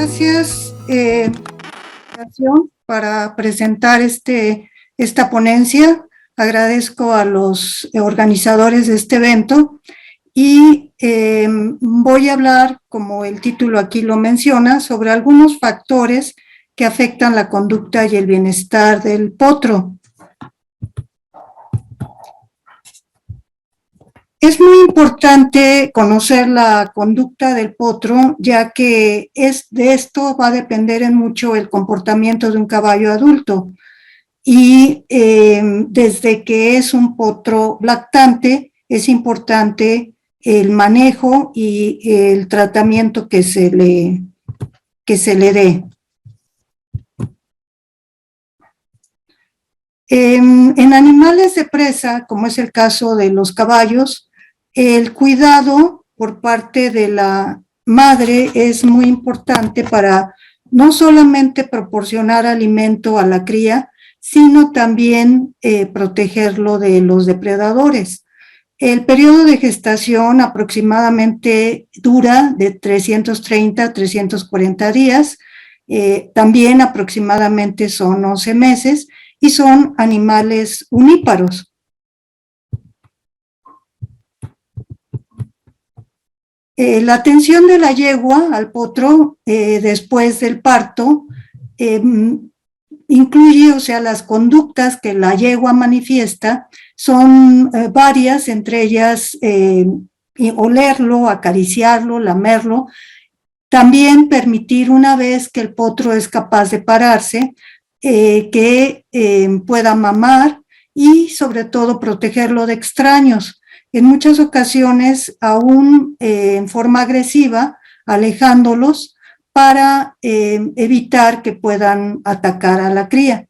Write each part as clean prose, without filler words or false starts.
gracias para presentar esta ponencia. Agradezco a los organizadores de este evento y voy a hablar, como el título aquí lo menciona, sobre algunos factores que afectan la conducta y el bienestar del potro. Es muy importante conocer la conducta del potro, ya que de esto va a depender en mucho el comportamiento de un caballo adulto. Y desde que es un potro lactante, es importante el manejo y el tratamiento que se le dé. En animales de presa, como es el caso de los caballos, el cuidado por parte de la madre es muy importante para no solamente proporcionar alimento a la cría, sino también protegerlo de los depredadores. El periodo de gestación aproximadamente dura de 330 a 340 días, también aproximadamente son 11 meses, y son animales uníparos. La atención de la yegua al potro después del parto incluye, o sea, las conductas que la yegua manifiesta son varias, entre ellas olerlo, acariciarlo, lamerlo, también permitir, una vez que el potro es capaz de pararse, que pueda mamar y sobre todo protegerlo de extraños. En muchas ocasiones, aún en forma agresiva, alejándolos para evitar que puedan atacar a la cría.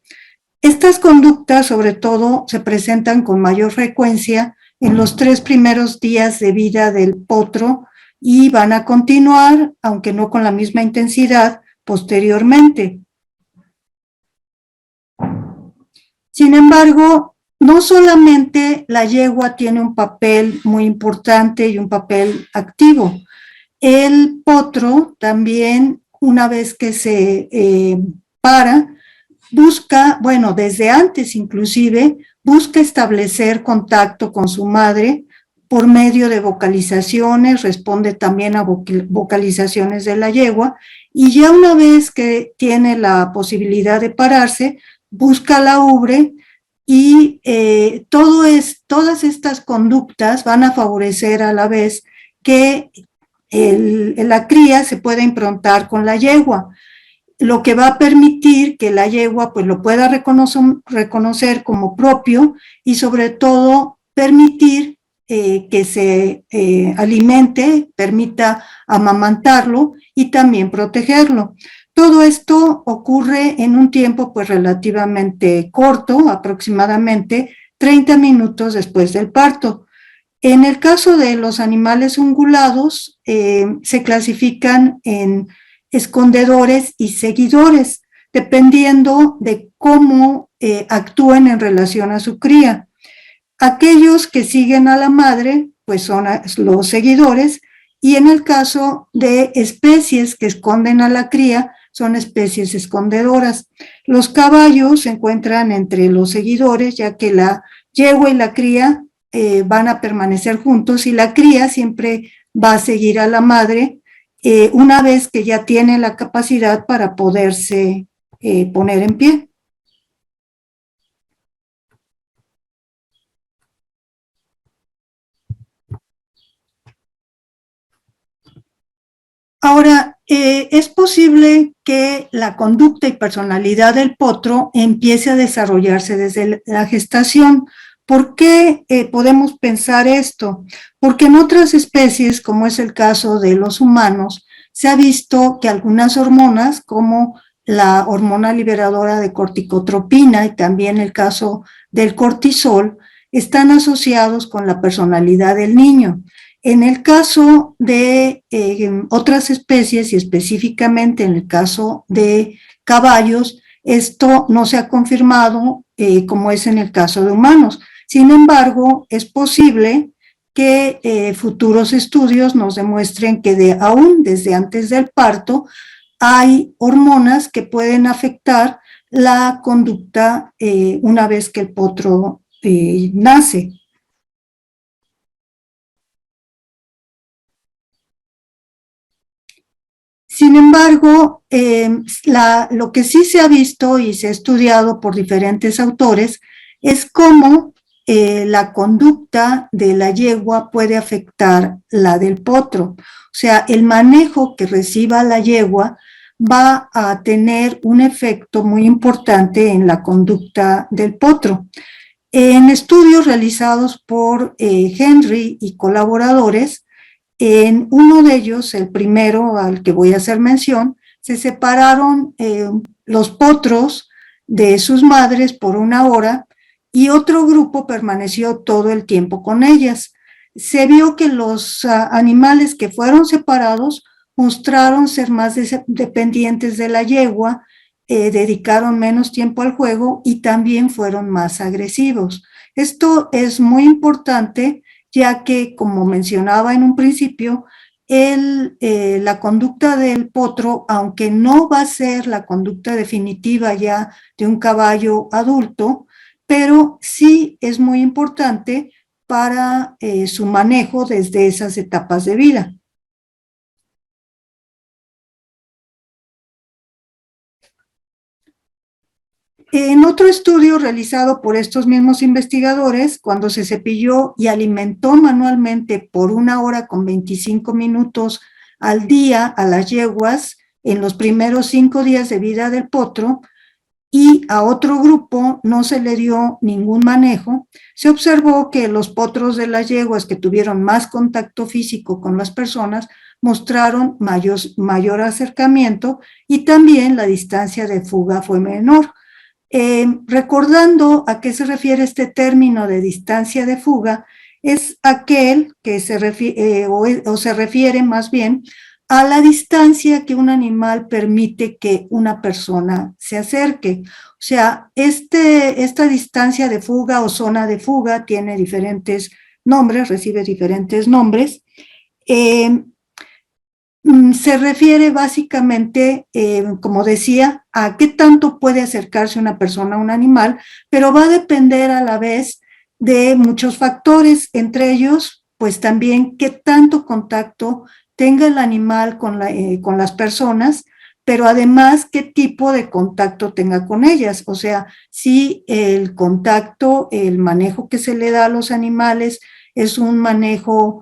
Estas conductas, sobre todo, se presentan con mayor frecuencia en los 3 primeros días de vida del potro y van a continuar, aunque no con la misma intensidad, posteriormente. Sin embargo, no solamente la yegua tiene un papel muy importante y un papel activo. El potro también, una vez que se para, busca, bueno, desde antes inclusive, busca establecer contacto con su madre por medio de vocalizaciones, responde también a vocalizaciones de la yegua, y ya una vez que tiene la posibilidad de pararse, busca la ubre, y todas estas conductas van a favorecer a la vez que la cría se pueda improntar con la yegua, lo que va a permitir que la yegua pues lo pueda reconocer como propio y sobre todo permitir que se alimente, permita amamantarlo y también protegerlo. Todo esto ocurre en un tiempo pues relativamente corto, aproximadamente 30 minutos después del parto. En el caso de los animales ungulados, se clasifican en escondedores y seguidores, dependiendo de cómo actúen en relación a su cría. Aquellos que siguen a la madre, pues son los seguidores, y en el caso de especies que esconden a la cría, son especies escondedoras. Los caballos se encuentran entre los seguidores, ya que la yegua y la cría van a permanecer juntos y la cría siempre va a seguir a la madre una vez que ya tiene la capacidad para poderse poner en pie. Ahora, es posible que la conducta y personalidad del potro empiece a desarrollarse desde la gestación. ¿Por qué podemos pensar esto? Porque en otras especies, como es el caso de los humanos, se ha visto que algunas hormonas, como la hormona liberadora de corticotropina y también el caso del cortisol, están asociados con la personalidad del niño. En el caso de otras especies y específicamente en el caso de caballos, esto no se ha confirmado como es en el caso de humanos. Sin embargo, es posible que futuros estudios nos demuestren que aún desde antes del parto hay hormonas que pueden afectar la conducta una vez que el potro nace. Sin embargo, lo que sí se ha visto y se ha estudiado por diferentes autores es cómo la conducta de la yegua puede afectar la del potro. O sea, el manejo que reciba la yegua va a tener un efecto muy importante en la conducta del potro. En estudios realizados por Henry y colaboradores, en uno de ellos, el primero al que voy a hacer mención, se separaron los potros de sus madres por una hora y otro grupo permaneció todo el tiempo con ellas. Se vio que los animales que fueron separados mostraron ser más dependientes de la yegua, dedicaron menos tiempo al juego y también fueron más agresivos. Esto es muy importante ya que, como mencionaba en un principio, la conducta del potro, aunque no va a ser la conducta definitiva ya de un caballo adulto, pero sí es muy importante para su manejo desde esas etapas de vida. En otro estudio realizado por estos mismos investigadores, cuando se cepilló y alimentó manualmente por una hora con 25 minutos al día a las yeguas en los primeros 5 días de vida del potro, y a otro grupo no se le dio ningún manejo, se observó que los potros de las yeguas que tuvieron más contacto físico con las personas mostraron mayor acercamiento y también la distancia de fuga fue menor. Recordando a qué se refiere este término de distancia de fuga, es aquel que se refiere más bien a la distancia que un animal permite que una persona se acerque. O sea, esta distancia de fuga o zona de fuga tiene diferentes nombres, recibe diferentes nombres. Se refiere básicamente, como decía, a qué tanto puede acercarse una persona a un animal, pero va a depender a la vez de muchos factores, entre ellos, pues también qué tanto contacto tenga el animal con las personas, pero además qué tipo de contacto tenga con ellas. O sea, si el contacto, el manejo que se le da a los animales es un manejo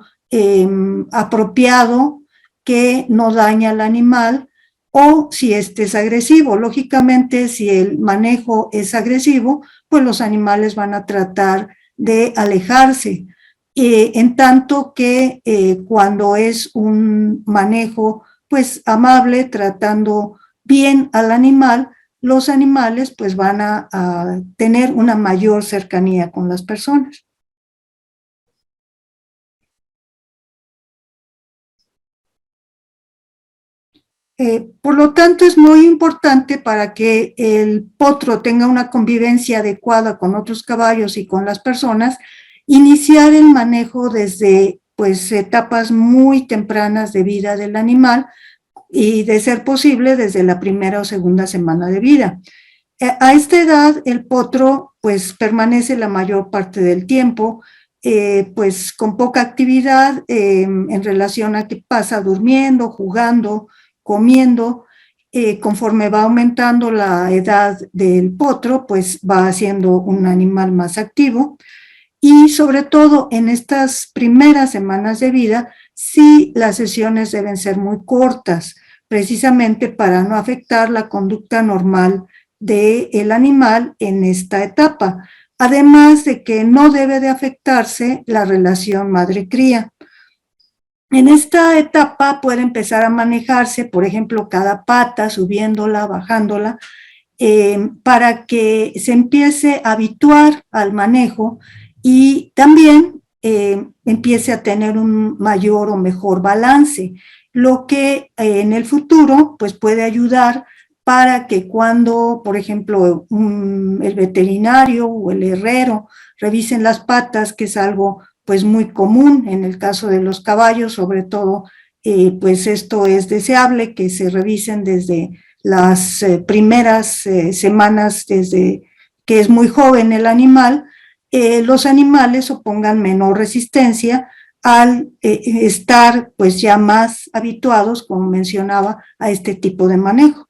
apropiado, que no daña al animal, o si este es agresivo. Lógicamente, si el manejo es agresivo, pues los animales van a tratar de alejarse. En tanto que cuando es un manejo pues amable, tratando bien al animal, los animales pues van a tener una mayor cercanía con las personas. Por lo tanto, es muy importante para que el potro tenga una convivencia adecuada con otros caballos y con las personas, iniciar el manejo desde pues, etapas muy tempranas de vida del animal y, de ser posible, desde la primera o segunda semana de vida. A esta edad, el potro pues, permanece la mayor parte del tiempo, pues con poca actividad en relación a que pasa durmiendo, jugando, comiendo. Conforme va aumentando la edad del potro, pues va siendo un animal más activo, y sobre todo en estas primeras semanas de vida, sí las sesiones deben ser muy cortas, precisamente para no afectar la conducta normal del animal en esta etapa, además de que no debe de afectarse la relación madre-cría. En esta etapa puede empezar a manejarse, por ejemplo, cada pata, subiéndola, bajándola, para que se empiece a habituar al manejo y también empiece a tener un mayor o mejor balance, lo que en el futuro pues puede ayudar para que cuando, por ejemplo, el veterinario o el herrero revisen las patas, que es algo pues muy común en el caso de los caballos, sobre todo pues esto es deseable que se revisen desde las primeras semanas, desde que es muy joven el animal, los animales opongan menor resistencia al estar pues ya más habituados, como mencionaba, a este tipo de manejo.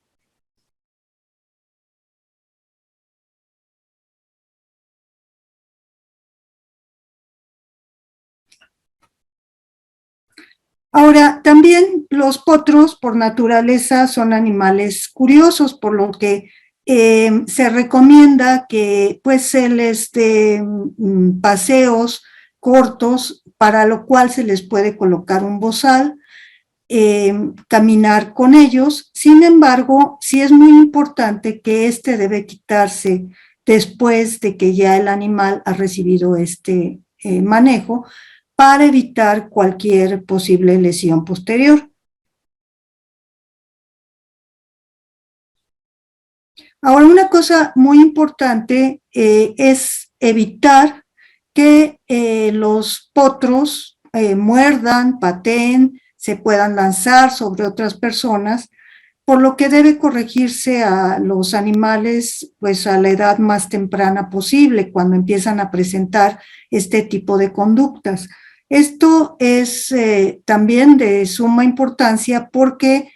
Ahora, también los potros por naturaleza son animales curiosos, por lo que se recomienda que pues se les dé paseos cortos, para lo cual se les puede colocar un bozal, caminar con ellos. Sin embargo, sí es muy importante que este debe quitarse después de que ya el animal ha recibido este manejo, para evitar cualquier posible lesión posterior. Ahora, una cosa muy importante es evitar que los potros muerdan, pateen, se puedan lanzar sobre otras personas, por lo que debe corregirse a los animales pues a la edad más temprana posible, cuando empiezan a presentar este tipo de conductas. Esto es también de suma importancia porque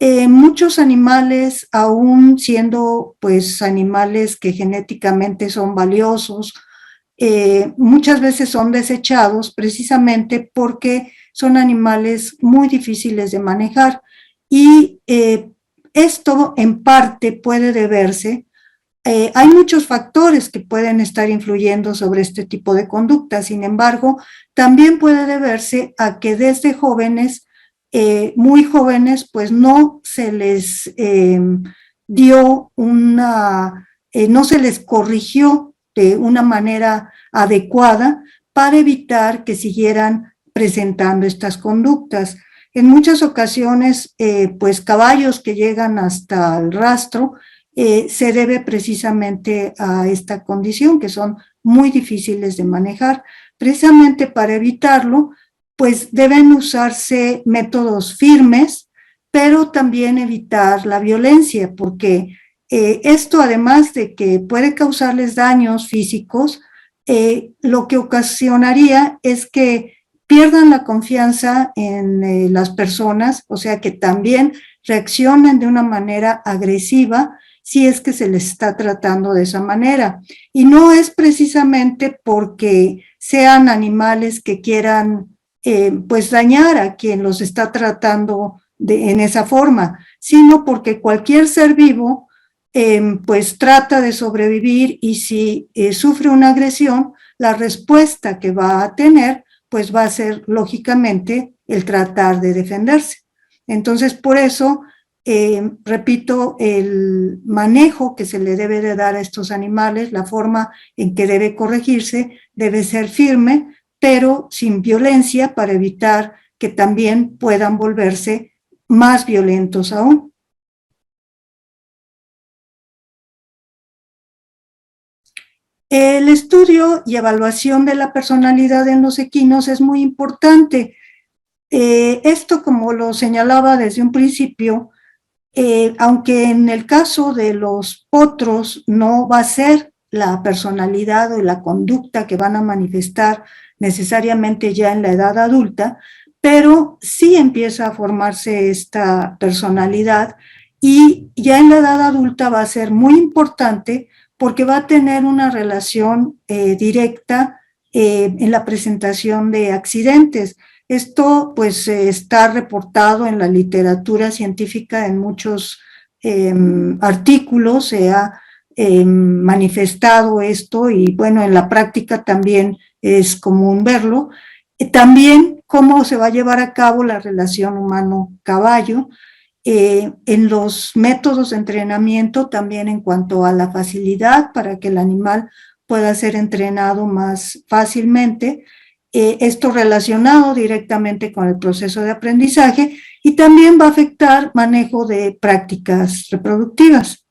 muchos animales, aún siendo pues animales que genéticamente son valiosos, muchas veces son desechados precisamente porque son animales muy difíciles de manejar, y esto en parte puede deberse, hay muchos factores que pueden estar influyendo sobre este tipo de conducta. Sin embargo, también puede deberse a que desde jóvenes, muy jóvenes, pues no se les dio una, no se les corrigió de una manera adecuada para evitar que siguieran presentando estas conductas. En muchas ocasiones, pues caballos que llegan hasta el rastro, se debe precisamente a esta condición, que son muy difíciles de manejar. Precisamente para evitarlo, pues deben usarse métodos firmes, pero también evitar la violencia, porque esto, además de que puede causarles daños físicos, lo que ocasionaría es que pierdan la confianza en las personas, o sea que también reaccionen de una manera agresiva si es que se les está tratando de esa manera. Y no es precisamente porque sean animales que quieran pues dañar a quien los está tratando en esa forma, sino porque cualquier ser vivo pues trata de sobrevivir, y si sufre una agresión, la respuesta que va a tener pues va a ser lógicamente el tratar de defenderse. Entonces, por eso repito, el manejo que se le debe de dar a estos animales, la forma en que debe corregirse, debe ser firme, pero sin violencia, para evitar que también puedan volverse más violentos aún. El estudio y evaluación de la personalidad en los equinos es muy importante. Esto, como lo señalaba desde un principio, aunque en el caso de los potros no va a ser la personalidad o la conducta que van a manifestar necesariamente ya en la edad adulta, pero sí empieza a formarse esta personalidad, y ya en la edad adulta va a ser muy importante porque va a tener una relación directa en la presentación de accidentes. Esto pues está reportado en la literatura científica, en muchos artículos se ha manifestado esto, y bueno, en la práctica también es común verlo. También cómo se va a llevar a cabo la relación humano-caballo, en los métodos de entrenamiento, también en cuanto a la facilidad para que el animal pueda ser entrenado más fácilmente, esto relacionado directamente con el proceso de aprendizaje, y también va a afectar manejo de prácticas reproductivas.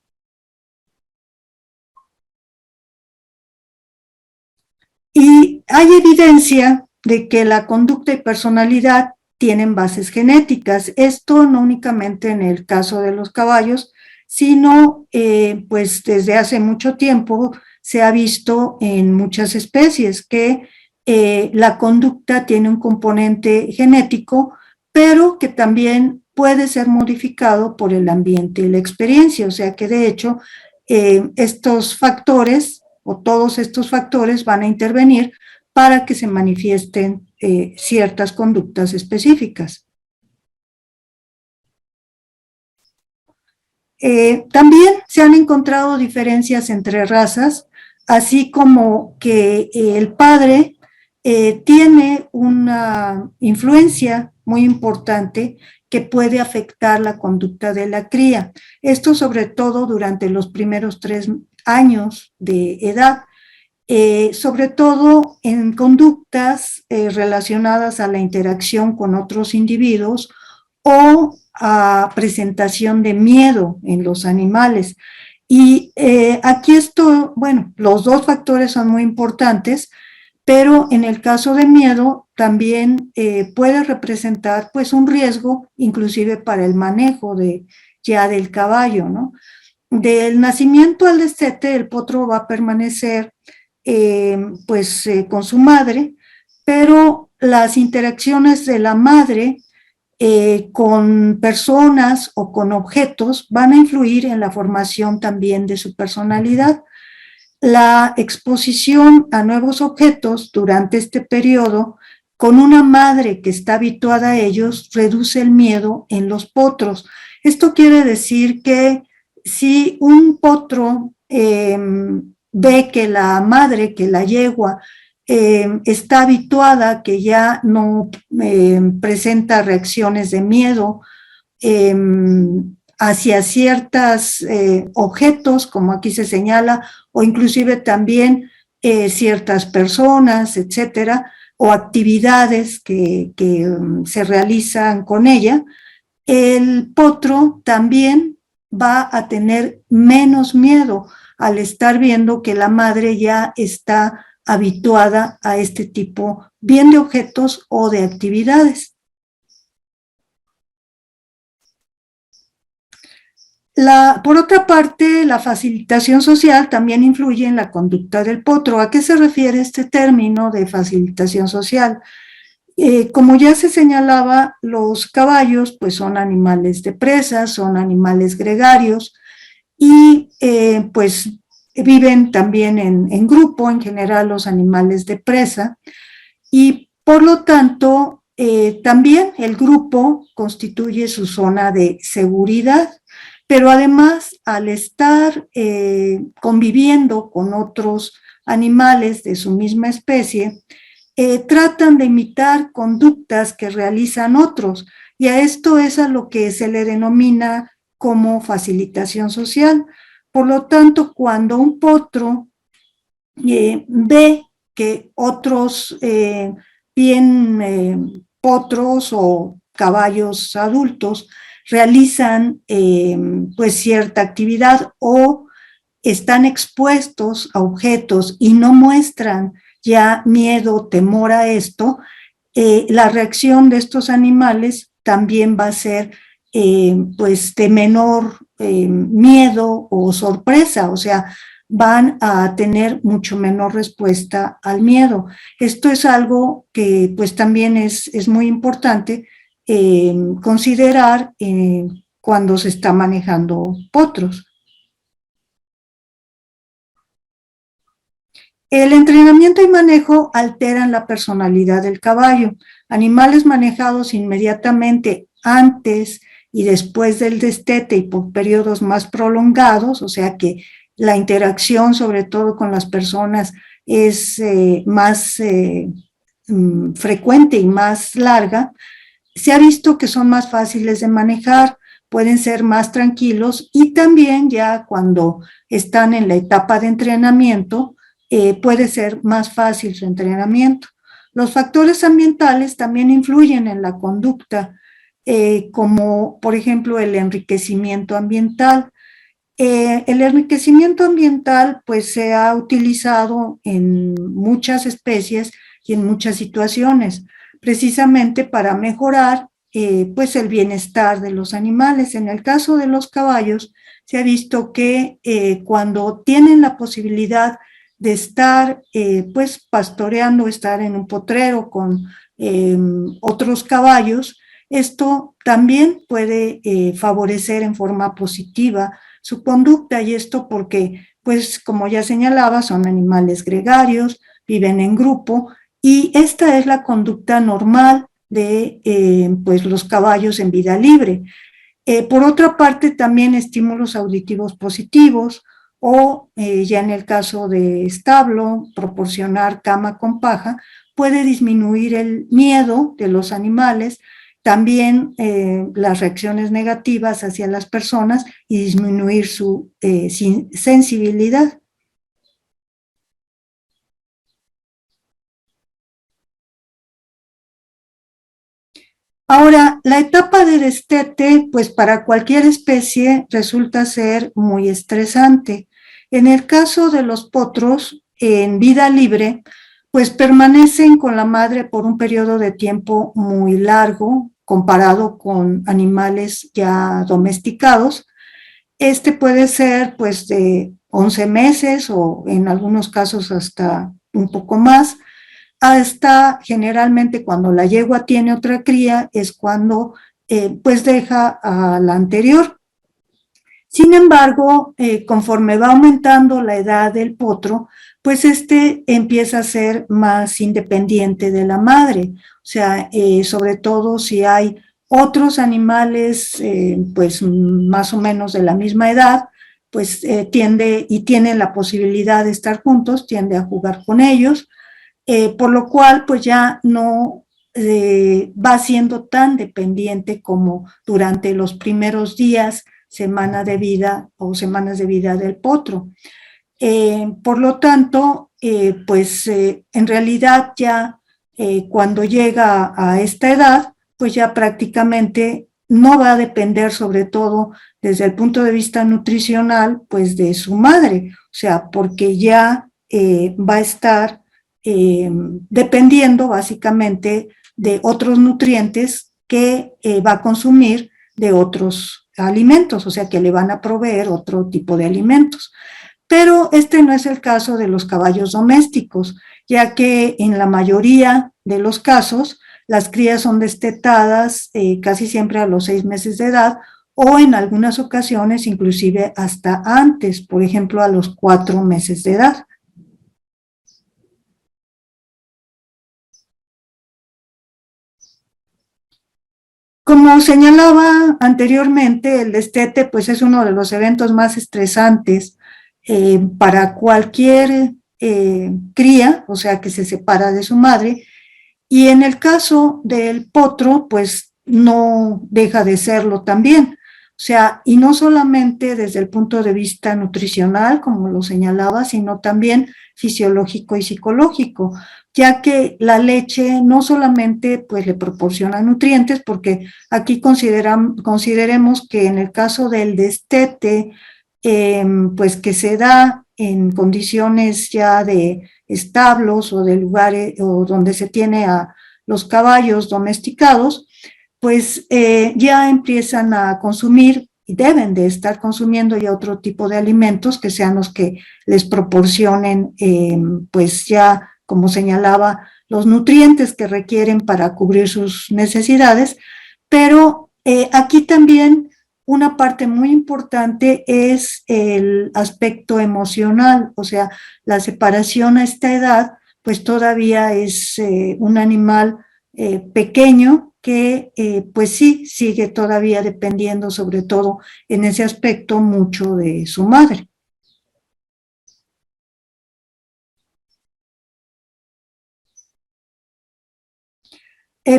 Y hay evidencia de que la conducta y personalidad tienen bases genéticas. Esto no únicamente en el caso de los caballos, sino pues desde hace mucho tiempo se ha visto en muchas especies que la conducta tiene un componente genético, pero que también puede ser modificado por el ambiente y la experiencia, o sea que de hecho estos factores o todos estos factores van a intervenir para que se manifiesten ciertas conductas específicas. También se han encontrado diferencias entre razas, así como que el padre tiene una influencia muy importante que puede afectar la conducta de la cría. Esto sobre todo durante los primeros 3 años de edad, sobre todo en conductas relacionadas a la interacción con otros individuos o a presentación de miedo en los animales. Y aquí esto, bueno, los dos factores son muy importantes, pero en el caso de miedo también puede representar pues un riesgo inclusive para el manejo ya del caballo, ¿no? Del nacimiento al destete, el potro va a permanecer con su madre, pero las interacciones de la madre con personas o con objetos van a influir en la formación también de su personalidad. La exposición a nuevos objetos durante este periodo con una madre que está habituada a ellos reduce el miedo en los potros. Esto quiere decir que si un potro ve que la madre, que la yegua, está habituada, que ya no presenta reacciones de miedo eh, hacia ciertos objetos, como aquí se señala, o inclusive también ciertas personas, etcétera, o actividades que se realizan con ella, el potro también va a tener menos miedo al estar viendo que la madre ya está habituada a este tipo bien de objetos o de actividades. Por otra parte, la facilitación social también influye en la conducta del potro. ¿A qué se refiere este término de facilitación social? Como ya se señalaba, los caballos pues son animales de presa, son animales gregarios y pues viven también en grupo, en general los animales de presa, y por lo tanto también el grupo constituye su zona de seguridad, pero además al estar conviviendo con otros animales de su misma especie, tratan de imitar conductas que realizan otros, y a esto es a lo que se le denomina como facilitación social. Por lo tanto, cuando un potro ve que otros bien potros o caballos adultos realizan pues cierta actividad o están expuestos a objetos y no muestran ya miedo, temor a esto, la reacción de estos animales también va a ser pues de menor miedo o sorpresa, o sea, van a tener mucho menor respuesta al miedo. Esto es algo que pues también es muy importante considerar cuando se está manejando potros. El entrenamiento y manejo alteran la personalidad del caballo. Animales manejados inmediatamente antes y después del destete y por periodos más prolongados, o sea que la interacción sobre todo con las personas es más frecuente y más larga, se ha visto que son más fáciles de manejar, pueden ser más tranquilos y también ya cuando están en la etapa de entrenamiento, puede ser más fácil su entrenamiento. Los factores ambientales también influyen en la conducta, como por ejemplo el enriquecimiento ambiental. El enriquecimiento ambiental pues se ha utilizado en muchas especies y en muchas situaciones. precisamente para mejorar pues el bienestar de los animales. En el caso de los caballos, se ha visto que cuando tienen la posibilidad de estar pues pastoreando, estar en un potrero con otros caballos, esto también puede favorecer en forma positiva su conducta, y esto porque, pues como ya señalaba, son animales gregarios, viven en grupo, y esta es la conducta normal de pues los caballos en vida libre. Por otra parte, también estímulos auditivos positivos, o ya en el caso de establo, proporcionar cama con paja, puede disminuir el miedo de los animales, también las reacciones negativas hacia las personas, y disminuir su sensibilidad. Ahora, la etapa de destete, pues para cualquier especie resulta ser muy estresante. En el caso de los potros, en vida libre, pues permanecen con la madre por un periodo de tiempo muy largo comparado con animales ya domesticados. Este puede ser pues de 11 meses o en algunos casos hasta un poco más. Hasta generalmente cuando la yegua tiene otra cría es cuando pues deja a la anterior. Sin embargo, conforme va aumentando la edad del potro, pues este empieza a ser más independiente de la madre. O sea, sobre todo si hay otros animales, pues más o menos de la misma edad, pues tiende y tienen la posibilidad de estar juntos, tiende a jugar con ellos, por lo cual pues ya no va siendo tan dependiente como durante los primeros días, semana de vida o semanas de vida del potro. Por lo tanto, pues en realidad ya cuando llega a esta edad, pues ya prácticamente no va a depender, sobre todo desde el punto de vista nutricional, pues de su madre, o sea, porque ya va a estar dependiendo básicamente de otros nutrientes que va a consumir de otros alimentos, o sea, que le van a proveer otro tipo de alimentos. Pero este no es el caso de los caballos domésticos, ya que en la mayoría de los casos las crías son destetadas casi siempre a los 6 meses de edad, o en algunas ocasiones inclusive hasta antes, por ejemplo a los 4 meses de edad. Como señalaba anteriormente, el destete pues es uno de los eventos más estresantes para cualquier cría, o sea que se separa de su madre, y en el caso del potro pues no deja de serlo también. O sea, y no solamente desde el punto de vista nutricional, como lo señalaba, sino también fisiológico y psicológico, ya que la leche no solamente pues le proporciona nutrientes, porque aquí consideremos que en el caso del destete, pues que se da en condiciones ya de establos o de lugares o donde se tiene a los caballos domesticados, pues ya empiezan a consumir y deben de estar consumiendo ya otro tipo de alimentos que sean los que les proporcionen, pues ya, como señalaba, los nutrientes que requieren para cubrir sus necesidades, pero aquí también una parte muy importante es el aspecto emocional, o sea, la separación a esta edad, pues todavía es un animal pequeño que pues sí sigue todavía dependiendo, sobre todo en ese aspecto, mucho de su madre.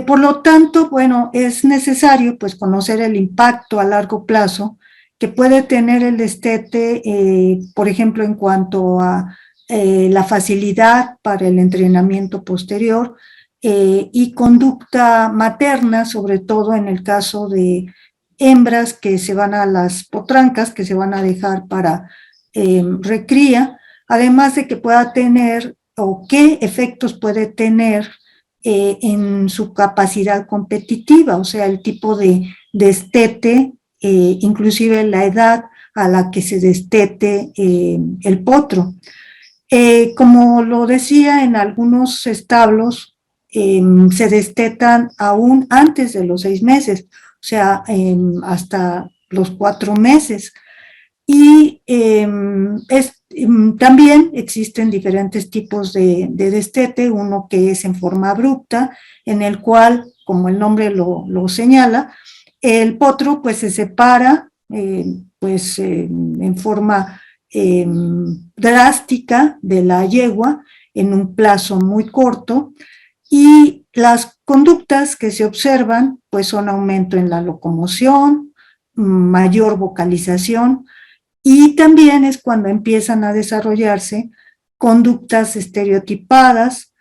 Por lo tanto, bueno, es necesario pues conocer el impacto a largo plazo que puede tener el destete, por ejemplo, en cuanto a la facilidad para el entrenamiento posterior y conducta materna, sobre todo en el caso de hembras que se van a las potrancas, que se van a dejar para recría, además de que pueda tener o qué efectos puede tener en su capacidad competitiva, o sea, el tipo de destete, inclusive la edad a la que se destete el potro. Como lo decía, en algunos establos se destetan aún antes de los 6 meses, o sea, hasta los 4 meses. Y también existen diferentes tipos de destete, uno que es en forma abrupta, en el cual, como el nombre lo señala, el potro pues se separa en forma drástica de la yegua en un plazo muy corto, y las conductas que se observan pues son aumento en la locomoción, mayor vocalización, y también es cuando empiezan a desarrollarse conductas estereotipadas.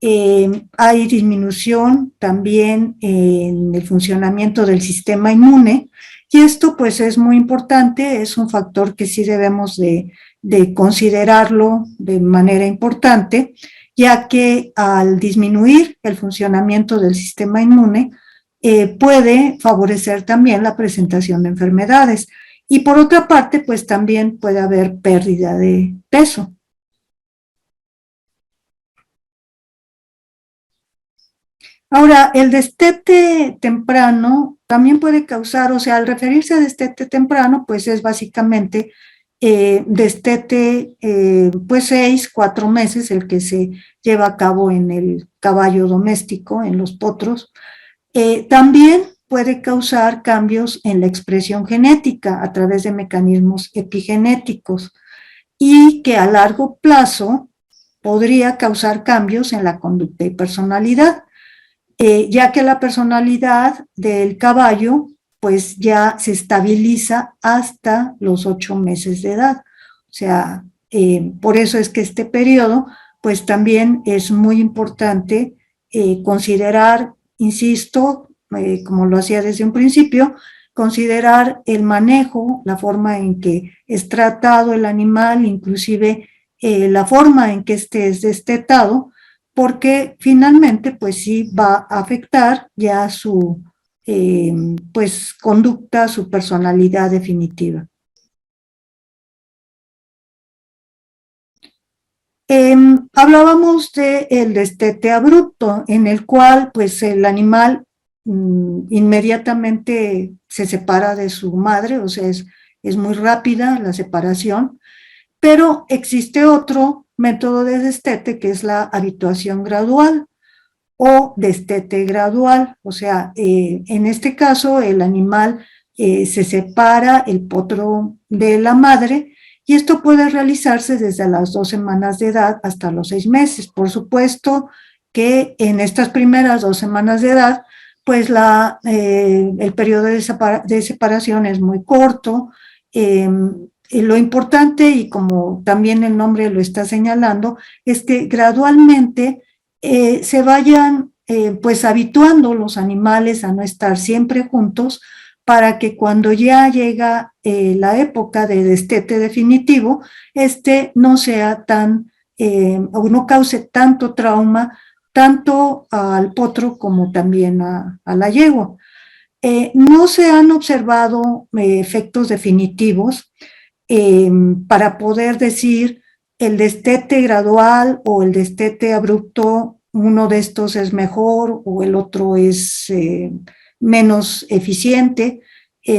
Hay disminución también en el funcionamiento del sistema inmune, y esto pues es muy importante, es un factor que sí debemos de considerarlo de manera importante, ya que al disminuir el funcionamiento del sistema inmune, puede favorecer también la presentación de enfermedades. Y por otra parte, pues también puede haber pérdida de peso. Ahora, el destete temprano también puede causar, o sea, al referirse a destete temprano, pues es básicamente destete, pues 6, 4 meses, el que se lleva a cabo en el caballo doméstico, en los potros. También puede causar cambios en la expresión genética a través de mecanismos epigenéticos, y que a largo plazo podría causar cambios en la conducta y personalidad, ya que la personalidad del caballo pues ya se estabiliza hasta los 8 meses de edad. O sea, por eso es que este periodo pues también es muy importante considerar, insisto, como lo hacía desde un principio, considerar el manejo, la forma en que es tratado el animal, inclusive la forma en que este es destetado, porque finalmente pues sí va a afectar ya su pues conducta, su personalidad definitiva. Hablábamos del destete abrupto, en el cual pues el animal inmediatamente se separa de su madre, o sea, es muy rápida la separación, pero existe otro método de destete que es la habituación gradual o destete gradual, o sea, en este caso el animal se separa el potro de la madre, y esto puede realizarse desde las 2 semanas de edad hasta los 6 meses. Por supuesto que en estas primeras 2 semanas de edad, pues el periodo de separación es muy corto. Y lo importante, y como también el nombre lo está señalando, es que gradualmente se vayan pues habituando los animales a no estar siempre juntos, para que cuando ya llega la época de destete definitivo, este no sea o no cause tanto trauma, tanto al potro como también a la yegua. No se han observado efectos definitivos para poder decir el destete gradual o el destete abrupto, uno de estos es mejor o el otro es menos eficiente,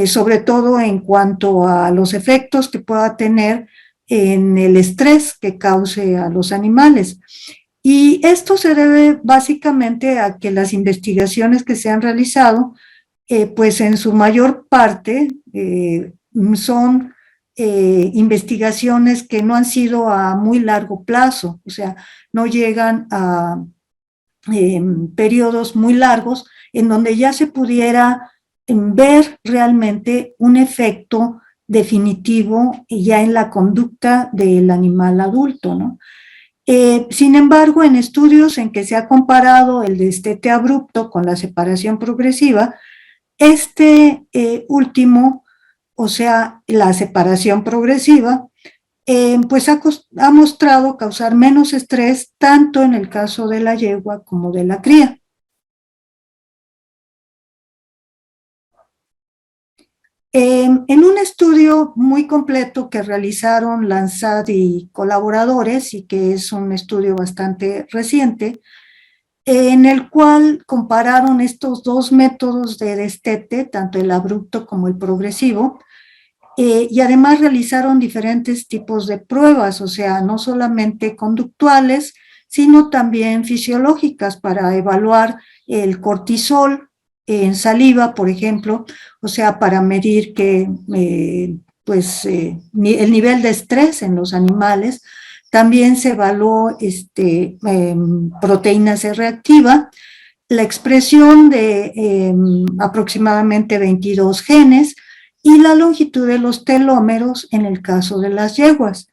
sobre todo en cuanto a los efectos que pueda tener en el estrés que cause a los animales. Y esto se debe básicamente a que las investigaciones que se han realizado, pues en su mayor parte son investigaciones que no han sido a muy largo plazo, o sea, no llegan a periodos muy largos en donde ya se pudiera ver realmente un efecto definitivo ya en la conducta del animal adulto, ¿no? Sin embargo, en estudios en que se ha comparado el destete abrupto con la separación progresiva, este último, o sea, la separación progresiva, pues ha mostrado causar menos estrés tanto en el caso de la yegua como de la cría. En un estudio muy completo que realizaron Lansat y colaboradores, y que es un estudio bastante reciente, en el cual compararon estos dos métodos de destete, tanto el abrupto como el progresivo, y además realizaron diferentes tipos de pruebas, o sea, no solamente conductuales, sino también fisiológicas para evaluar el cortisol en saliva, por ejemplo, o sea, para medir que, el nivel de estrés en los animales. También se evaluó proteína C reactiva, la expresión de aproximadamente 22 genes y la longitud de los telómeros en el caso de las yeguas.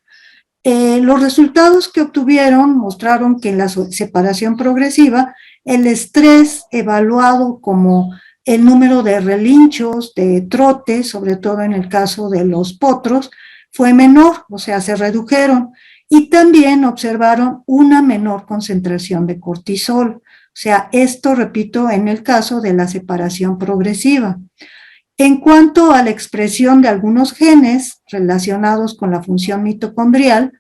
Los resultados que obtuvieron mostraron que en la separación progresiva, el estrés evaluado como el número de relinchos, de trotes, sobre todo en el caso de los potros, fue menor, o sea, se redujeron, y también observaron una menor concentración de cortisol. O sea, esto, repito, en el caso de la separación progresiva. En cuanto a la expresión de algunos genes relacionados con la función mitocondrial,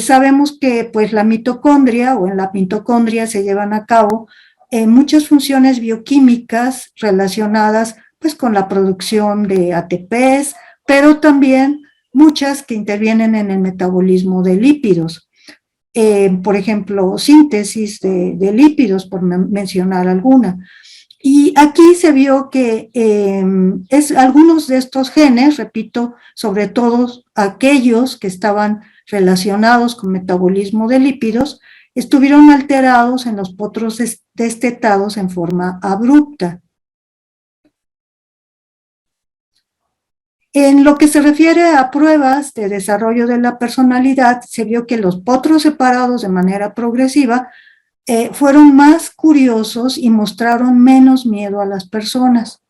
sabemos que pues, la mitocondria o en la mitocondria se llevan a cabo muchas funciones bioquímicas relacionadas pues, con la producción de ATPs, pero también muchas que intervienen en el metabolismo de lípidos. Por ejemplo, síntesis de lípidos, por mencionar alguna. Y aquí se vio que algunos de estos genes, repito, sobre todo aquellos que estaban relacionados con metabolismo de lípidos, estuvieron alterados en los potros destetados en forma abrupta. En lo que se refiere a pruebas de desarrollo de la personalidad, se vio que los potros separados de manera progresiva fueron más curiosos y mostraron menos miedo a las personas.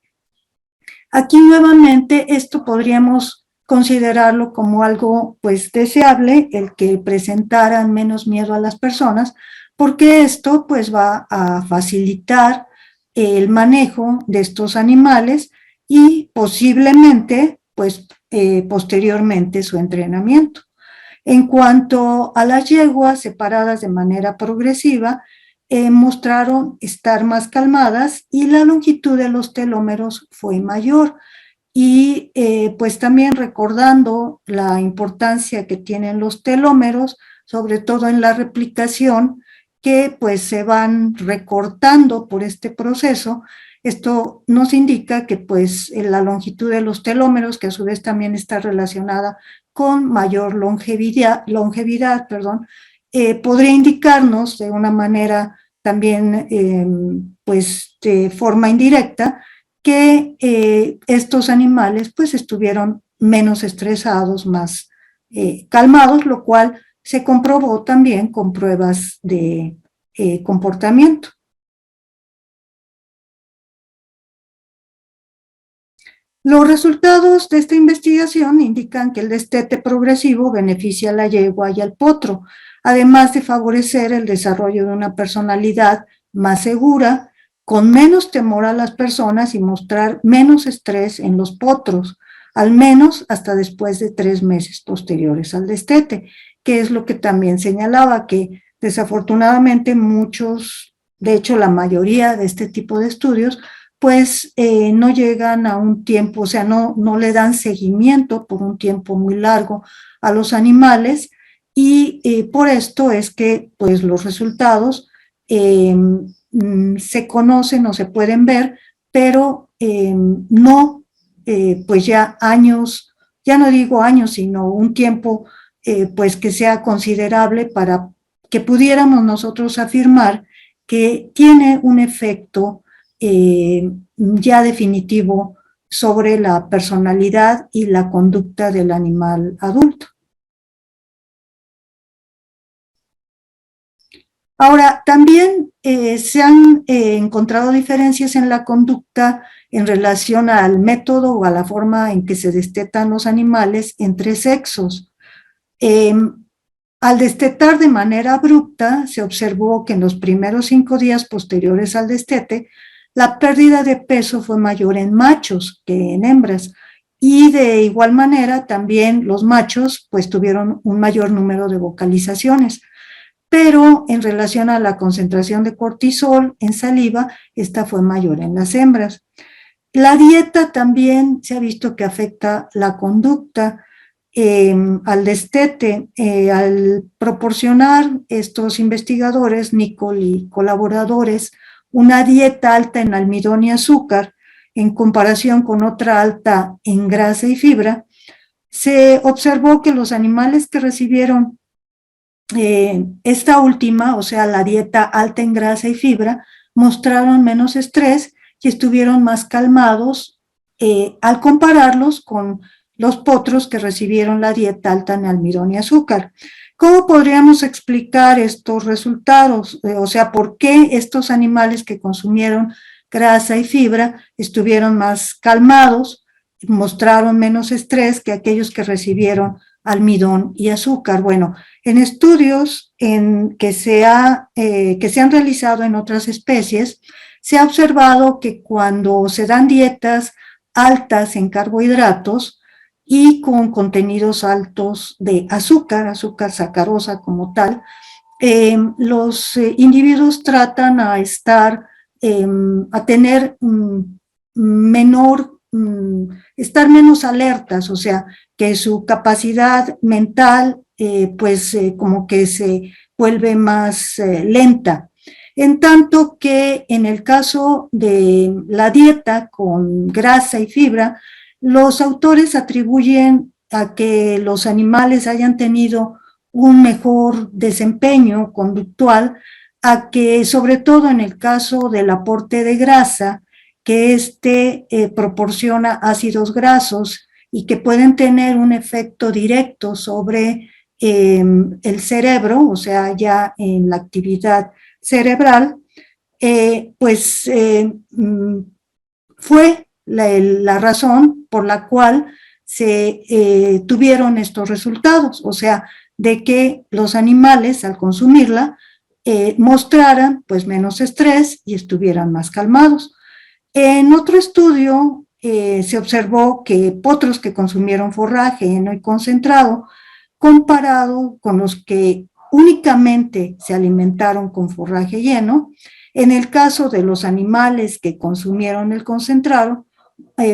Aquí nuevamente esto podríamos considerarlo como algo pues deseable, el que presentaran menos miedo a las personas, porque esto pues va a facilitar el manejo de estos animales y posiblemente pues posteriormente su entrenamiento. En cuanto a las yeguas separadas de manera progresiva, mostraron estar más calmadas y la longitud de los telómeros fue mayor. Y pues también recordando la importancia que tienen los telómeros, sobre todo en la replicación, que pues se van recortando por este proceso. Esto nos indica que pues la longitud de los telómeros, que a su vez también está relacionada con mayor longevidad, podría indicarnos de una manera también pues de forma indirecta que estos animales pues estuvieron menos estresados, más calmados, lo cual se comprobó también con pruebas de comportamiento. Los resultados de esta investigación indican que el destete progresivo beneficia a la yegua y al potro, además de favorecer el desarrollo de una personalidad más segura, con menos temor a las personas y mostrar menos estrés en los potros, al menos hasta después de 3 meses posteriores al destete, que es lo que también señalaba, que desafortunadamente muchos, de hecho la mayoría de este tipo de estudios, pues no llegan a un tiempo, o sea, no le dan seguimiento por un tiempo muy largo a los animales y por esto es que pues los resultados se conocen o se pueden ver, pero no pues ya años, ya no digo años, sino un tiempo pues que sea considerable para que pudiéramos nosotros afirmar que tiene un efecto ya definitivo sobre la personalidad y la conducta del animal adulto. Ahora, también se han encontrado diferencias en la conducta en relación al método o a la forma en que se destetan los animales entre sexos. Al destetar de manera abrupta, se observó que en los primeros 5 días posteriores al destete, la pérdida de peso fue mayor en machos que en hembras, y de igual manera también los machos pues tuvieron un mayor número de vocalizaciones, pero en relación a la concentración de cortisol en saliva, esta fue mayor en las hembras. La dieta también se ha visto que afecta la conducta. Al destete, al proporcionar estos investigadores, Nicol y colaboradores, una dieta alta en almidón y azúcar, en comparación con otra alta en grasa y fibra, se observó que los animales que recibieron esta última, o sea, la dieta alta en grasa y fibra, mostraron menos estrés y estuvieron más calmados al compararlos con los potros que recibieron la dieta alta en almidón y azúcar. ¿Cómo podríamos explicar estos resultados? O sea, ¿por qué estos animales que consumieron grasa y fibra estuvieron más calmados, mostraron menos estrés que aquellos que recibieron almidón y azúcar? Bueno, en estudios que se han realizado en otras especies, se ha observado que cuando se dan dietas altas en carbohidratos y con contenidos altos de azúcar, azúcar sacarosa como tal, los individuos tratan a tener estar menos alertas, o sea, que su capacidad mental como que se vuelve más lenta. En tanto que en el caso de la dieta con grasa y fibra, los autores atribuyen a que los animales hayan tenido un mejor desempeño conductual, a que sobre todo en el caso del aporte de grasa, que proporciona ácidos grasos y que pueden tener un efecto directo sobre el cerebro, o sea, ya en la actividad cerebral, fue la razón por la cual se tuvieron estos resultados, o sea, de que los animales al consumirla mostraran pues menos estrés y estuvieran más calmados. En otro estudio se observó que potros que consumieron forraje heno y concentrado, comparado con los que únicamente se alimentaron con forraje lleno, en el caso de los animales que consumieron el concentrado,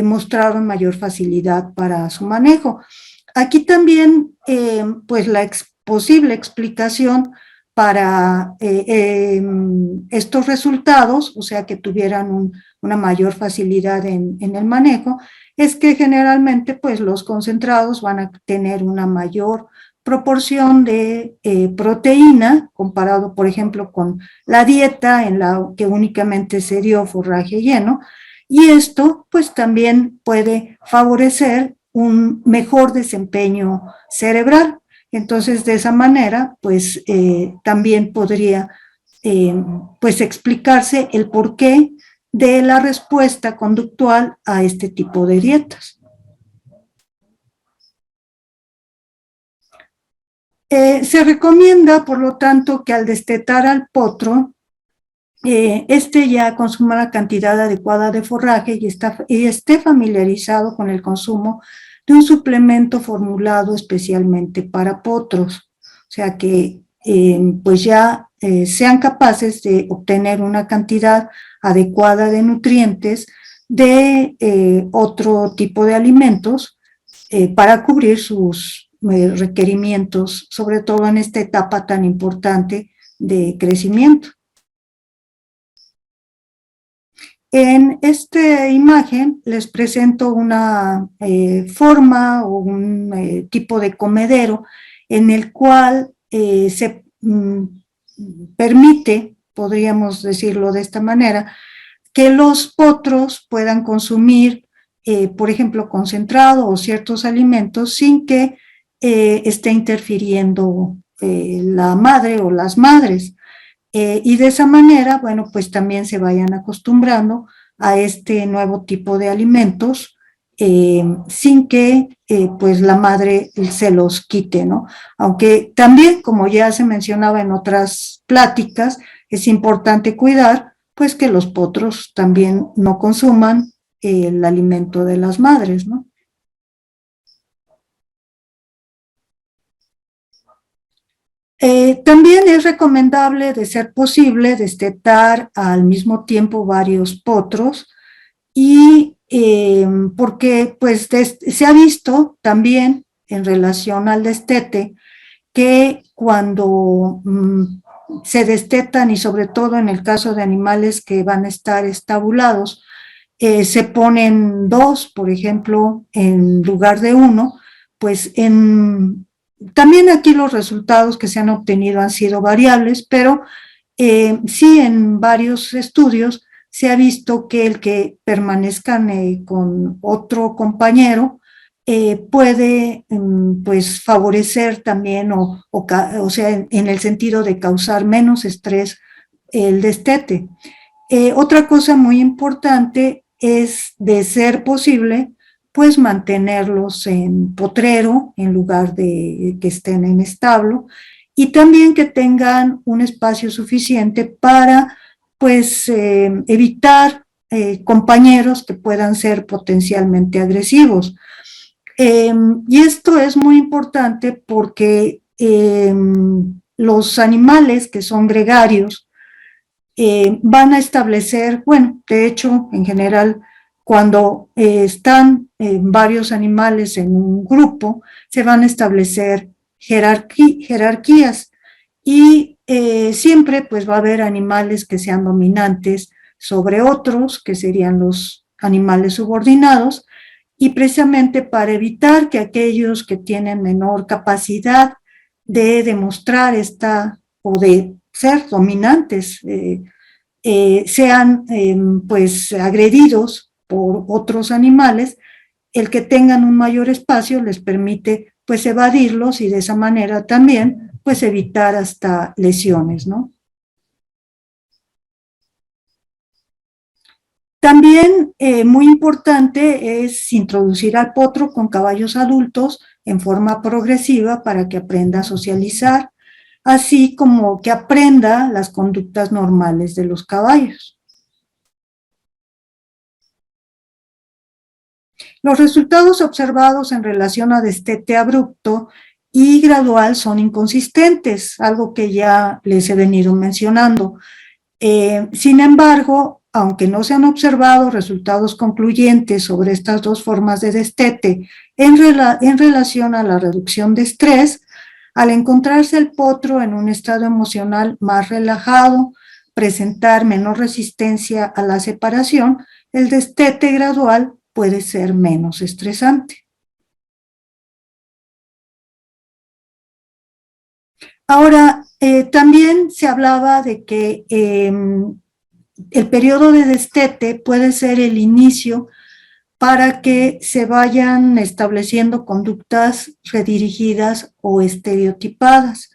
mostraron mayor facilidad para su manejo. Aquí también, pues la posible explicación para estos resultados, o sea, que tuvieran una mayor facilidad en el manejo, es que generalmente pues los concentrados van a tener una mayor proporción de proteína, comparado por ejemplo con la dieta en la que únicamente se dio forraje lleno, y esto pues también puede favorecer un mejor desempeño cerebral. Entonces, de esa manera, pues también podría pues explicarse el porqué de la respuesta conductual a este tipo de dietas. Se recomienda, por lo tanto, que al destetar al potro, ya consuma la cantidad adecuada de forraje y esté familiarizado con el consumo de un suplemento formulado especialmente para potros, o sea que pues ya sean capaces de obtener una cantidad adecuada de nutrientes de otro tipo de alimentos para cubrir sus requerimientos, sobre todo en esta etapa tan importante de crecimiento. En esta imagen les presento una forma o un tipo de comedero en el cual se permite, podríamos decirlo de esta manera, que los potros puedan consumir, por ejemplo, concentrado o ciertos alimentos sin que esté interfiriendo la madre o las madres. Y de esa manera, bueno, pues también se vayan acostumbrando a este nuevo tipo de alimentos sin que pues la madre se los quite, ¿no? Aunque también, como ya se mencionaba en otras pláticas, es importante cuidar pues que los potros también no consuman el alimento de las madres, ¿no? También es recomendable, de ser posible, destetar al mismo tiempo varios potros y porque pues se ha visto también en relación al destete que cuando se destetan y sobre todo en el caso de animales que van a estar estabulados, se ponen dos, por ejemplo, en lugar de uno, pues también aquí los resultados que se han obtenido han sido variables, pero sí en varios estudios se ha visto que el que permanezcan con otro compañero puede pues favorecer también o sea, en el sentido de causar menos estrés el destete. Otra cosa muy importante es, de ser posible, pues mantenerlos en potrero en lugar de que estén en establo, y también que tengan un espacio suficiente para pues evitar compañeros que puedan ser potencialmente agresivos. Y esto es muy importante porque los animales que son gregarios van a establecer, bueno, de hecho, en general, cuando están varios animales en un grupo, se van a establecer jerarquías y siempre pues va a haber animales que sean dominantes sobre otros, que serían los animales subordinados, y precisamente para evitar que aquellos que tienen menor capacidad de demostrar esta o de ser dominantes sean pues agredidos por otros animales, el que tengan un mayor espacio les permite pues evadirlos y de esa manera también pues evitar hasta lesiones, ¿no? También muy importante es introducir al potro con caballos adultos en forma progresiva para que aprenda a socializar, así como que aprenda las conductas normales de los caballos. Los resultados observados en relación a destete abrupto y gradual son inconsistentes, algo que ya les he venido mencionando. Sin embargo, aunque no se han observado resultados concluyentes sobre estas dos formas de destete en relación a la reducción de estrés, al encontrarse el potro en un estado emocional más relajado, presentar menor resistencia a la separación, el destete gradual puede ser menos estresante. Ahora, también se hablaba de que el periodo de destete puede ser el inicio para que se vayan estableciendo conductas redirigidas o estereotipadas.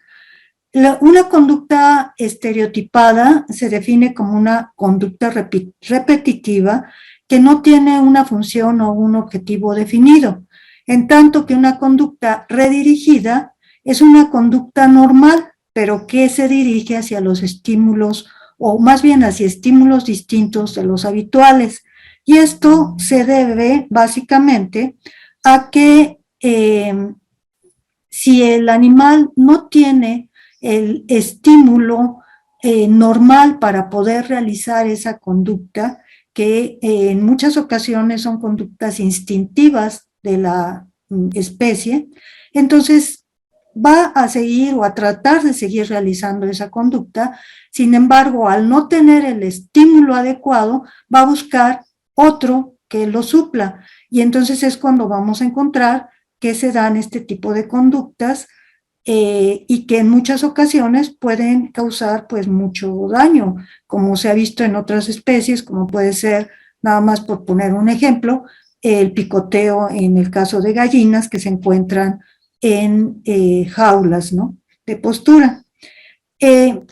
Una conducta estereotipada se define como una conducta repetitiva que no tiene una función o un objetivo definido, en tanto que una conducta redirigida es una conducta normal, pero que se dirige hacia los estímulos, o más bien hacia estímulos distintos de los habituales. Y esto se debe básicamente a que si el animal no tiene el estímulo normal para poder realizar esa conducta, que en muchas ocasiones son conductas instintivas de la especie, entonces va a seguir o a tratar de seguir realizando esa conducta. Sin embargo, al no tener el estímulo adecuado, va a buscar otro que lo supla, y entonces es cuando vamos a encontrar que se dan este tipo de conductas y que en muchas ocasiones pueden causar pues mucho daño, como se ha visto en otras especies, como puede ser, nada más por poner un ejemplo, el picoteo en el caso de gallinas que se encuentran en jaulas, ¿no?, de postura.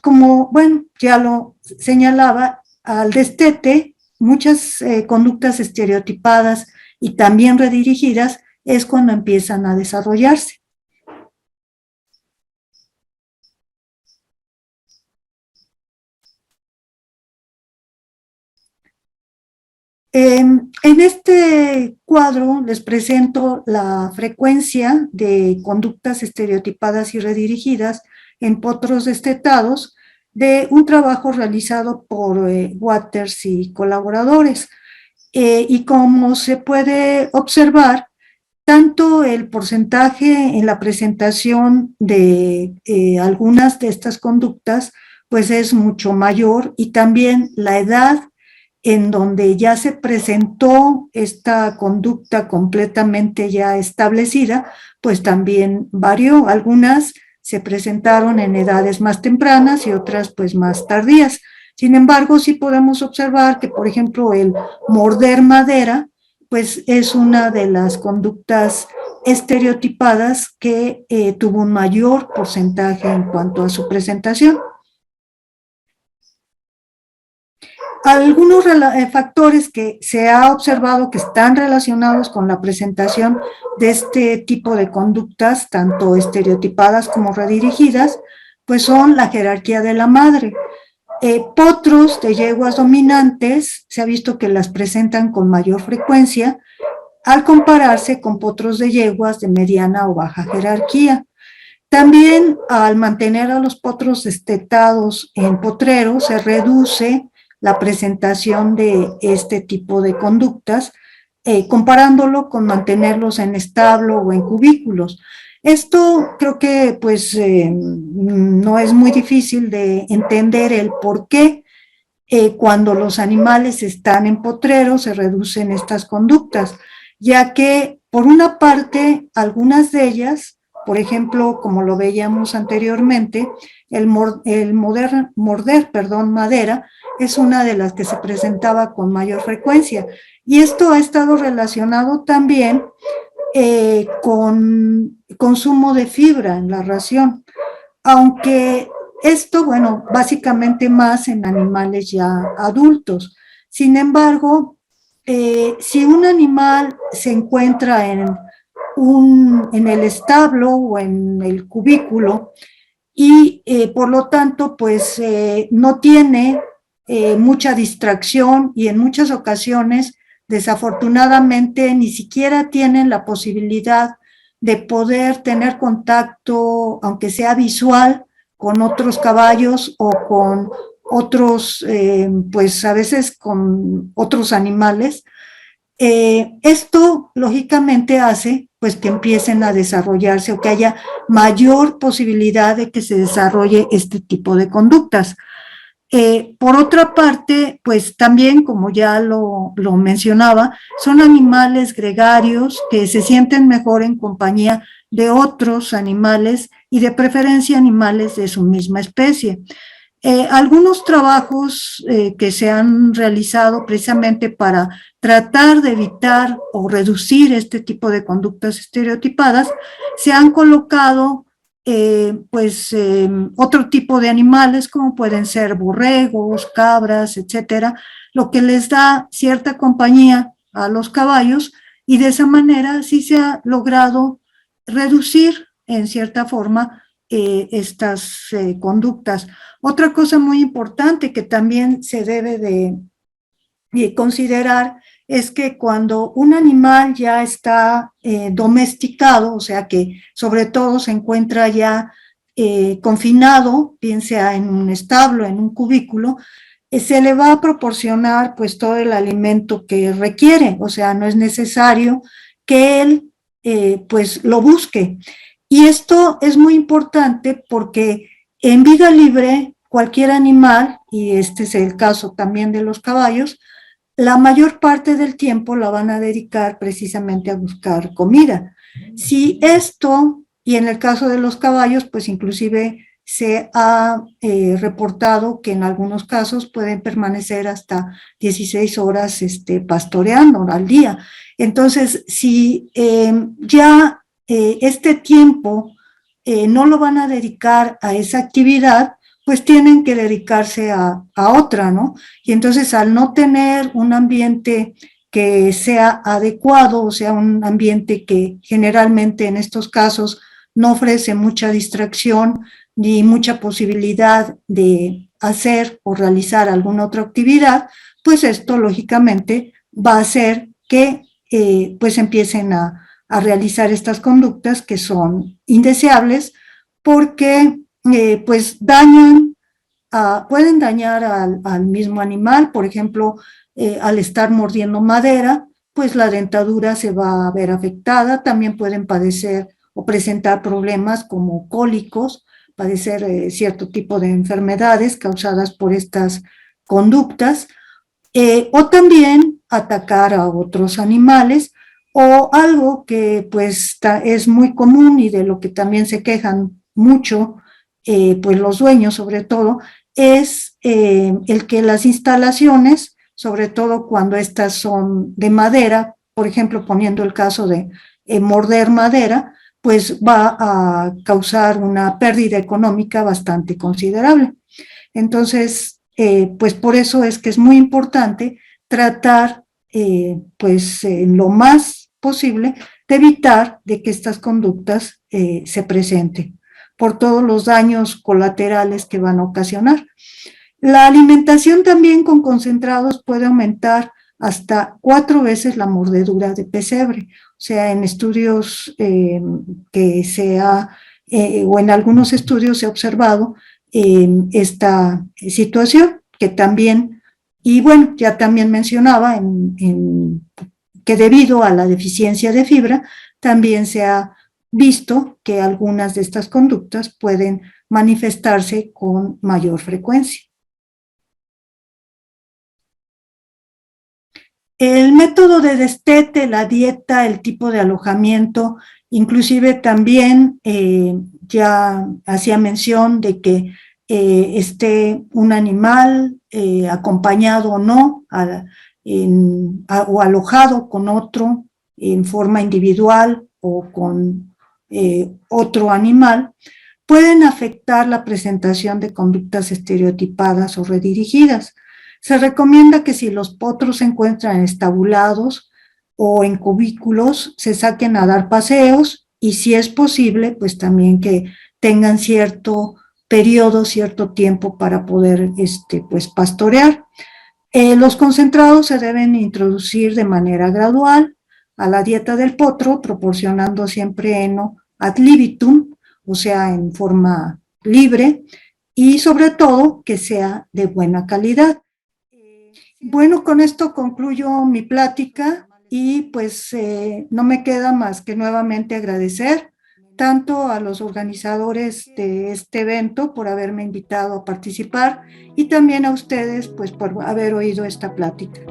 Como, bueno, ya lo señalaba, al destete, muchas conductas estereotipadas y también redirigidas, es cuando empiezan a desarrollarse. En este cuadro les presento la frecuencia de conductas estereotipadas y redirigidas en potros destetados de un trabajo realizado por Waters y colaboradores. Y como se puede observar, tanto el porcentaje en la presentación de algunas de estas conductas pues es mucho mayor, y también la edad en donde ya se presentó esta conducta completamente ya establecida, pues también varió. Algunas se presentaron en edades más tempranas y otras pues más tardías. Sin embargo, sí podemos observar que, por ejemplo, el morder madera, pues es una de las conductas estereotipadas que tuvo un mayor porcentaje en cuanto a su presentación. Algunos factores que se ha observado que están relacionados con la presentación de este tipo de conductas, tanto estereotipadas como redirigidas, pues son la jerarquía de la madre. Potros de yeguas dominantes se ha visto que las presentan con mayor frecuencia al compararse con potros de yeguas de mediana o baja jerarquía. También, al mantener a los potros destetados en potrero, se reduce la presentación de este tipo de conductas, comparándolo con mantenerlos en establo o en cubículos. Esto creo que pues no es muy difícil de entender el por qué cuando los animales están en potrero se reducen estas conductas, ya que por una parte algunas de ellas, por ejemplo, como lo veíamos anteriormente, morder madera es una de las que se presentaba con mayor frecuencia, y esto ha estado relacionado también con consumo de fibra en la ración, aunque esto, bueno, básicamente más en animales ya adultos. Sin embargo, si un animal se encuentra en el establo o en el cubículo y por lo tanto pues no tiene mucha distracción, y en muchas ocasiones desafortunadamente ni siquiera tienen la posibilidad de poder tener contacto, aunque sea visual, con otros caballos o con otros, pues a veces con otros animales. Esto lógicamente hace pues que empiecen a desarrollarse o que haya mayor posibilidad de que se desarrolle este tipo de conductas. Por otra parte, pues también, como ya lo mencionaba, son animales gregarios que se sienten mejor en compañía de otros animales, y de preferencia animales de su misma especie. Algunos trabajos que se han realizado precisamente para tratar de evitar o reducir este tipo de conductas estereotipadas, se han colocado otro tipo de animales, como pueden ser borregos, cabras, etcétera, lo que les da cierta compañía a los caballos, y de esa manera sí se ha logrado reducir en cierta forma estas conductas. Otra cosa muy importante que también se debe de considerar es que cuando un animal ya está domesticado, o sea que sobre todo se encuentra ya confinado, bien sea en un establo, en un cubículo, se le va a proporcionar pues todo el alimento que requiere, o sea, no es necesario que él pues lo busque. Y esto es muy importante porque en vida libre cualquier animal, y este es el caso también de los caballos, la mayor parte del tiempo la van a dedicar precisamente a buscar comida. Si esto, y en el caso de los caballos, pues inclusive se ha reportado que en algunos casos pueden permanecer hasta 16 horas pastoreando al día. Entonces, si ya este tiempo no lo van a dedicar a esa actividad, pues tienen que dedicarse a otra, ¿no? Y entonces, al no tener un ambiente que sea adecuado, o sea, un ambiente que generalmente en estos casos no ofrece mucha distracción ni mucha posibilidad de hacer o realizar alguna otra actividad, pues esto lógicamente va a hacer que pues empiecen a realizar estas conductas que son indeseables porque pues pueden dañar al mismo animal, por ejemplo, al estar mordiendo madera, pues la dentadura se va a ver afectada, también pueden padecer o presentar problemas como cólicos, padecer cierto tipo de enfermedades causadas por estas conductas, o también atacar a otros animales, o algo que pues es muy común y de lo que también se quejan mucho, pues los dueños sobre todo, es el que las instalaciones, sobre todo cuando estas son de madera, por ejemplo, poniendo el caso de morder madera, pues va a causar una pérdida económica bastante considerable. Entonces, pues por eso es que es muy importante tratar, pues en lo más posible, de evitar de que estas conductas se presenten por todos los daños colaterales que van a ocasionar. La alimentación también con concentrados puede aumentar hasta 4 veces la mordedura de pesebre. O sea, en estudios que se ha, o en algunos estudios se ha observado esta situación que también, y bueno, ya también mencionaba que debido a la deficiencia de fibra, también se ha visto que algunas de estas conductas pueden manifestarse con mayor frecuencia. El método de destete, la dieta, el tipo de alojamiento, inclusive también ya hacía mención de que esté un animal acompañado o no, o alojado con otro en forma individual o con otro animal, pueden afectar la presentación de conductas estereotipadas o redirigidas. Se recomienda que si los potros se encuentran estabulados o en cubículos, se saquen a dar paseos y si es posible, pues también que tengan cierto periodo, cierto tiempo para poder pues, pastorear. Los concentrados se deben introducir de manera gradual a la dieta del potro, proporcionando siempre heno ad libitum, o sea, en forma libre, y sobre todo que sea de buena calidad. Bueno, con esto concluyo mi plática y pues no me queda más que nuevamente agradecer tanto a los organizadores de este evento por haberme invitado a participar y también a ustedes pues por haber oído esta plática.